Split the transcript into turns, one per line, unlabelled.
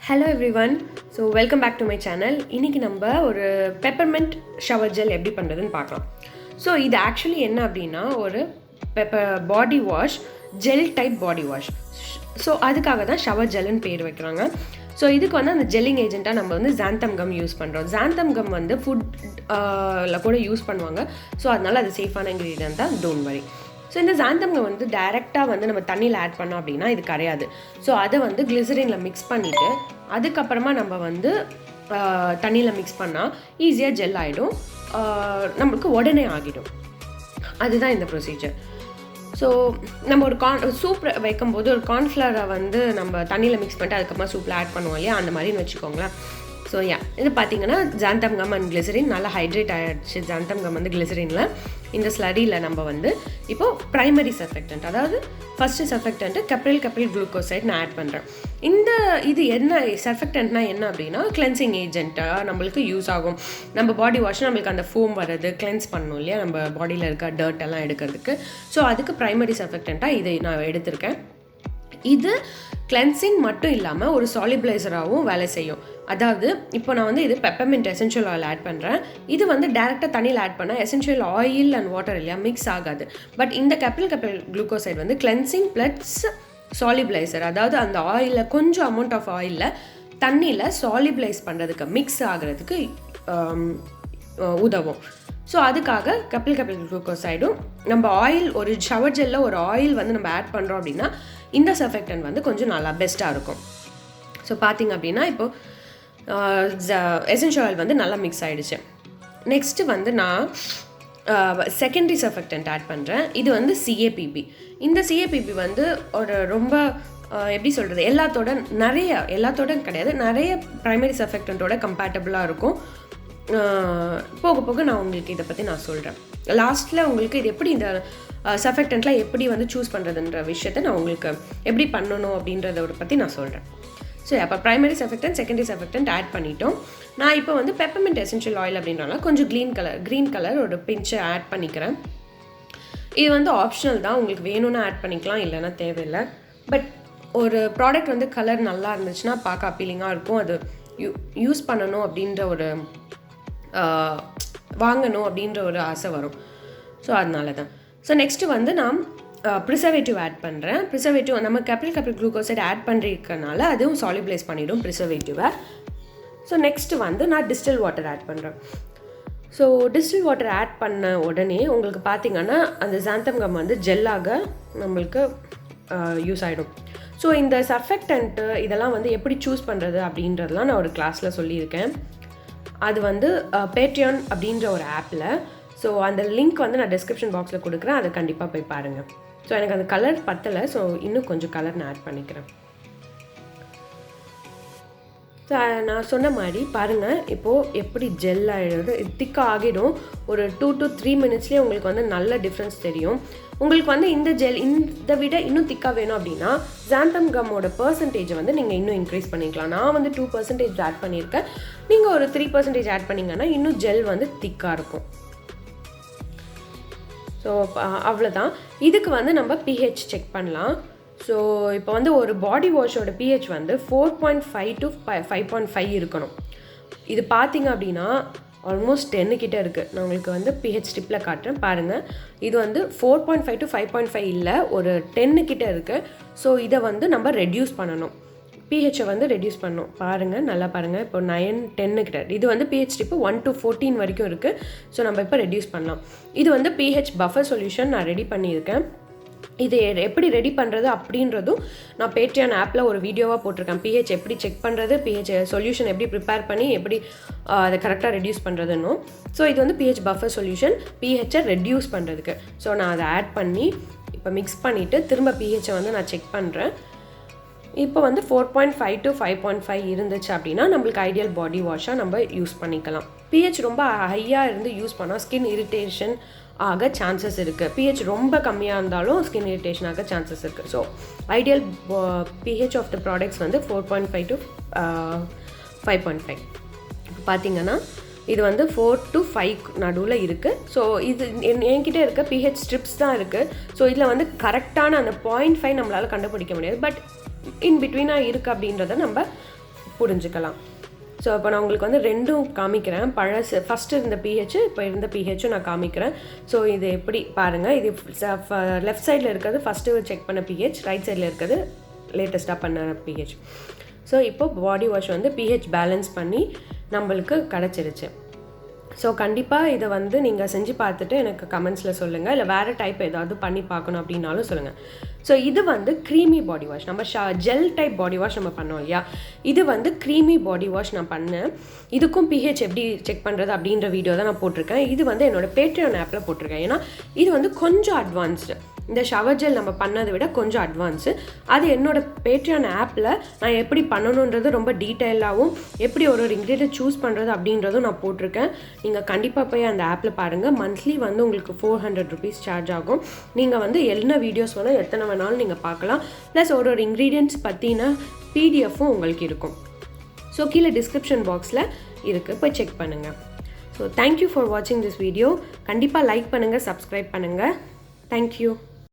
Hello everyone, so welcome back to my channel. இன்னைக்கு நம்ம ஒரு peppermint shower gel எப்படி பண்றதுன்னு பார்க்கலாம். ஸோ இது ஆக்சுவலி என்ன அப்படின்னா ஒரு body wash gel type body wash. So அதுக்காக தான் ஷவர் ஜெல்லுன்னு பேர் வைக்கிறாங்க. ஸோ இதுக்கு வந்து அந்த ஜெல்லிங் ஏஜென்ட்டாக நம்ம வந்து ஜாந்தம் கம் யூஸ் பண்ணுறோம். ஜாந்தம் கம் வந்து ஃபுட்டில் கூட யூஸ் பண்ணுவாங்க. ஸோ அதனால அது சேஃபான இன்க்ரீடியன்ட் தான், டோன்ட் வரி. ஸோ இந்த ஜாந்தம்ங்க வந்து டைரெக்டாக வந்து நம்ம தண்ணியில் ஆட் பண்ணோம் அப்படின்னா இது கரையாது. ஸோ அதை வந்து கிளிசரினில் மிக்ஸ் பண்ணிவிட்டு அதுக்கப்புறமா நம்ம வந்து தண்ணியில் மிக்ஸ் பண்ணால் ஈஸியாக ஜெல் ஆகிடும், நம்மளுக்கு உடனே ஆகிடும். அதுதான் இந்த ப்ரொசீஜர். ஸோ நம்ம ஒரு சூப் வைக்கும்போது ஒரு கார்ன்ஃப்ளவரை வந்து நம்ம தண்ணியில் மிக்ஸ் பண்ணிட்டு அதுக்கப்புறமா சூப்பில் ஆட் பண்ணுவோம் இல்லையா, அந்த மாதிரின்னு வச்சுக்கோங்களேன். ஸோ இது பார்த்தீங்கன்னா ஜாந்தம் கம் அண்ட் கிளிசரின் நல்லா ஹைட்ரேட் ஆகிடுச்சு. ஜாந்தம் கம் வந்து கிளிசரினில் இந்த ஸ்லரியில் நம்ம வந்து இப்போது ப்ரைமரி சர்ஃபெக்டன்ட், அதாவது ஃபஸ்ட்டு சர்ஃபெக்டன்ட்டு கப்ரில் குளுக்கோசைட் நான் ஆட் பண்ணுறேன். இது என்ன சர்ஃபெக்டன்ட்னா என்ன அப்படின்னா கிளென்சிங் ஏஜென்ட்டாக நம்மளுக்கு யூஸ் ஆகும். நம்ம பாடி வாஷ் நம்மளுக்கு அந்த ஃபோம் வர்றது கிளென்ஸ் பண்ணணும் இல்லையா, நம்ம பாடியில் இருக்க டர்ட் எல்லாம் எடுக்கிறதுக்கு. ஸோ அதுக்கு ப்ரைமரி சர்ஃபெக்டண்ட்டாக இதை நான் எடுத்திருக்கேன். இது கிளென்சிங் மட்டும் இல்லாமல் ஒரு சாலிபிளைசராகவும் வேலை செய்யும். அதாவது இப்போ நான் வந்து இது பெப்பர்மிண்ட் எசென்ஷியல் ஆயில் ஆட் பண்ணுறேன். இது வந்து டேரெக்டாக தண்ணியில் ஆட் பண்ணால் எசென்ஷியல் ஆயில் அண்ட் வாட்டர் இல்லையா மிக்ஸ் ஆகாது. பட் இந்த கப்ரில் குளுக்கோசைட் வந்து கிளென்சிங் ப்ளஸ் சாலிபிளைசர், அதாவது அந்த ஆயிலில் கொஞ்சம் அமௌண்ட் ஆஃப் ஆயிலில் தண்ணியில் சாலிபிளைஸ் பண்ணுறதுக்கு மிக்ஸ் ஆகிறதுக்கு உதவும். ஸோ அதுக்காக கப்ரில் குளுக்கோசைடும் நம்ம ஆயில் ஒரு ஷவர் ஜெல்லில் ஒரு ஆயில் வந்து நம்ம ஆட் பண்ணுறோம் அப்படின்னா இந்த சர்ஃபெக்டன்ட் வந்து கொஞ்சம் நல்லா பெஸ்ட்டாக இருக்கும். ஸோ பார்த்திங்க அப்படின்னா இப்போது எசென்ஷியல் ஆயில் வந்து நல்லா மிக்ஸ் ஆகிடுச்சு. நெக்ஸ்ட்டு வந்து நான் செகண்டரி சர்ஃபெக்டன்ட் ஆட் பண்ணுறேன். இது வந்து CAPP. இந்த CAPP வந்து ஒரு ரொம்ப எப்படி சொல்கிறது, எல்லாத்தோட கிடையாது, நிறைய ப்ரைமரி சர்ஃபெக்டண்ட்டோட கம்பேட்டபிளாக இருக்கும். போக போக நான் உங்களுக்கு இதை பற்றி நான் சொல்கிறேன். லாஸ்ட்டில் உங்களுக்கு இது எப்படி இந்த சர்ஃபெக்டண்ட்லாம் எப்படி வந்து சூஸ் பண்ணுறதுன்ற விஷயத்தை நான் உங்களுக்கு எப்படி பண்ணணும் அப்படின்றத பற்றி நான் சொல்கிறேன். ஸோ அப்போ primary surfactant secondary surfactant add பண்ணிட்டோம். நான் இப்போ வந்து பெப்பர்மிண்ட் எசென்ஷியல் ஆயில் அப்படின்றனால கொஞ்சம் க்ரீன் கலர் ஒரு பிஞ்சை ஆட் பண்ணிக்கிறேன். இது வந்து ஆப்ஷனல் தான், உங்களுக்கு வேணும்னா ஆட் பண்ணிக்கலாம், இல்லைன்னா தேவையில்லை. பட் ஒரு ப்ராடக்ட் வந்து கலர் நல்லா இருந்துச்சுன்னா பார்க்க அப்பீலிங்காக இருக்கும், அது யூஸ் பண்ணணும் அப்படின்ற ஒரு வாங்கணும் அப்படின்ற ஒரு ஆசை வரும். ஸோ அதனால தான். ஸோ நெக்ஸ்ட்டு வந்து நான் ப்ரிசர்வேட்டிவ் ஆட் பண்ணுறேன். ப்ரிசர்வேட்டிவ் நம்ம கப்ரில் குளுக்கோசைட் ஆட் பண்ணிருக்கனால அதுவும் சாலிபிளைஸ் பண்ணிவிடும் ப்ரிசர்வேட்டிவை. ஸோ நெக்ஸ்ட்டு வந்து நான் டிஸ்டில் வாட்டர் ஆட் பண்ணுறேன். ஸோ டிஸ்டில் வாட்டர் ஆட் பண்ண உடனே உங்களுக்கு பார்த்திங்கன்னா அந்த ஜாந்தம் கம் வந்து ஜெல்லாக நம்மளுக்கு யூஸ் ஆகிடும். ஸோ இந்த சர்ஃபெக்டன்ட்டு இதெல்லாம் வந்து எப்படி சூஸ் பண்ணுறது அப்படின்றதெல்லாம் நான் ஒரு கிளாஸில் சொல்லியிருக்கேன். அது வந்து பேட்ரியான் அப்படின்ற ஒரு ஆப்பில். ஸோ அந்த லிங்க் வந்து நான் டிஸ்கிரிப்ஷன் பாக்ஸில் கொடுக்குறேன், அதை கண்டிப்பாக போய் பாருங்கள். ஸோ எனக்கு அந்த கலர் பத்தலை, ஸோ இன்னும் கொஞ்சம் கலர் நான் ஆட் பண்ணிக்கிறேன். ஸோ நான் சொன்ன மாதிரி பாருங்கள், இப்போது எப்படி ஜெல் ஆகிடுது, திக்காக ஆகிடும். ஒரு 2 to 3 minutesலேயே உங்களுக்கு வந்து நல்ல டிஃப்ரென்ஸ் தெரியும். உங்களுக்கு வந்து இந்த ஜெல் இந்த விட இன்னும் திக்காக வேணும் அப்படின்னா ஜாந்தம் கம்மோட பர்சன்டேஜை வந்து நீங்கள் இன்னும் இன்க்ரீஸ் பண்ணிக்கலாம். நான் வந்து 2% ஆட் பண்ணியிருக்கேன், நீங்கள் ஒரு 3% ஆட் பண்ணிங்கன்னா இன்னும் ஜெல் வந்து திக்காக இருக்கும். ஸோ அவ்வளோதான். இதுக்கு வந்து நம்ம pH செக் பண்ணலாம். ஸோ இப்போ வந்து ஒரு பாடி வாஷோட pH வந்து 4.5 to 5.5 இருக்கணும். இது பார்த்திங்க அப்படின்னா ஆல்மோஸ்ட் 10 கிட்டே இருக்குது. நான் உங்களுக்கு வந்து pH ஸ்டிப்பில் காட்டுறேன் பாருங்கள். இது வந்து 4.5 to 5.5 இல்லை, ஒரு 10 கிட்டே இருக்குது. ஸோ இதை வந்து நம்ம ரெடியூஸ் பண்ணணும், pHஐ வந்து ரெடியூஸ் பண்ணணும். பாருங்கள், நல்லா பாருங்கள், இப்போ 9, 10 கிட்ட. இது வந்து pH ஸ்டிப்பு 1 to 14 வரைக்கும் இருக்குது. ஸோ நம்ம இப்போ ரெடியூஸ் பண்ணலாம். இது வந்து pH பஃபர் சொல்யூஷன் நான் ரெடி பண்ணியிருக்கேன். இது எப்படி ரெடி பண்ணுறது அப்படின்றதும் நான் பேட்ரியான் ஆப்பில் ஒரு வீடியோவாக போட்டிருக்கேன். pH எப்படி செக் பண்ணுறது, pH சொல்யூஷன் எப்படி ப்ரிப்பேர் பண்ணி எப்படி அதை கரெக்டாக ரெடியூஸ் பண்ணுறதுன்னு. ஸோ இது வந்து pH பஃபர் சொல்யூஷன், pHஐ ரெடியூஸ் பண்ணுறதுக்கு. ஸோ நான் அதை ஆட் பண்ணி இப்போ மிக்ஸ் பண்ணிவிட்டு திரும்ப pHஐ வந்து நான் செக் பண்ணுறேன். இப்போ வந்து 4.5 to 5.5 இருந்துச்சு அப்படின்னா நம்மளுக்கு ஐடியல் பாடி வாஷாக நம்ம யூஸ் பண்ணிக்கலாம். pH ரொம்ப ஹையாக இருந்து யூஸ் பண்ணால் ஸ்கின் இரிட்டேஷன் ஆக சான்சஸ் இருக்குது. pH ரொம்ப கம்மியாக இருந்தாலும் ஸ்கின் இரிட்டேஷன் ஆக சான்சஸ் இருக்குது. So ideal pH of the products வந்து 4.5 to 5.5. பார்த்திங்கன்னா இது வந்து 4 to 5 நடுவில் இருக்குது. ஸோ இது என்கிட்ட இருக்க pH ஸ்ட்ரிப்ஸ் தான் இருக்குது. ஸோ இதில் வந்து கரெக்டான அந்த 0.5 நம்மளால் கண்டுபிடிக்க முடியாது. பட் இன் பிட்வீனாக இருக்குது அப்படின்றத நம்ம புரிஞ்சுக்கலாம். ஸோ இப்போ நான் உங்களுக்கு வந்து ரெண்டும் காமிக்கிறேன். பழசு ஃபஸ்ட்டு இருந்த பிஹெச், இப்போ இருந்த பிஹெச்சும் நான் காமிக்கிறேன். ஸோ இது எப்படி பாருங்கள். இது லெஃப்ட் சைடில் இருக்கிறது ஃபஸ்ட்டு செக் பண்ண பிஹெச், ரைட் சைடில் இருக்கிறது லேட்டஸ்ட்டாக பண்ண பிஹெச். ஸோ இப்போ பாடி வாஷ் வந்து பிஹெச் பேலன்ஸ் பண்ணி நம்மளுக்கு கிடச்சிருச்சு. ஸோ கண்டிப்பாக இதை வந்து நீங்கள் செஞ்சு பார்த்துட்டு எனக்கு கமெண்ட்ஸில் சொல்லுங்கள். இல்லை வேறு டைப் ஏதாவது பண்ணி பார்க்கணும் அப்படின்னாலும் சொல்லுங்கள். ஸோ இது வந்து க்ரீமி பாடி வாஷ். நம்ம ஜெல் டைப் பாடி வாஷ் நம்ம பண்ணோம் இல்லையா, இது வந்து க்ரீமி பாடி வாஷ் நான் பண்ணேன். இதுக்கும் பிஹெச் எப்படி செக் பண்ணுறது அப்படின்ற வீடியோ தான் நான் போட்டிருக்கேன். இது வந்து என்னோடய பேட்ரியான் ஆப்பில் போட்டிருக்கேன். ஏன்னா இது வந்து கொஞ்சம் அட்வான்ஸ்டு. இந்த ஷவர் ஜெல் நம்ம பண்ணதை விட கொஞ்சம் அட்வான்ஸு. அது என்னோடய பேட்ரியான் ஆப்பில் நான் எப்படி பண்ணணுன்றது ரொம்ப டீட்டெயிலாகவும் எப்படி ஒரு இன்க்ரீடியன்ட் சூஸ் பண்ணுறது அப்படின்றதும் நான் போட்டிருக்கேன். நீங்கள் கண்டிப்பாக போய் அந்த ஆப்பில் பாருங்கள். மந்த்லி வந்து உங்களுக்கு 400 rupees சார்ஜ் ஆகும். நீங்கள் வந்து என்ன வீடியோஸ் வேணால் எத்தனை வேணாலும் நீங்கள் பார்க்கலாம். ப்ளஸ் ஒரு இன்க்ரீடியன்ட்ஸ் பற்றின பிடிஎஃப்பும் உங்களுக்கு இருக்கும். ஸோ கீழே டிஸ்கிரிப்ஷன் பாக்ஸில் இருக்குது, போய் செக் பண்ணுங்கள். ஸோ தேங்க்யூ ஃபார் வாட்சிங் திஸ் வீடியோ. கண்டிப்பாக லைக் பண்ணுங்கள், சப்ஸ்கிரைப் பண்ணுங்கள். Thank you.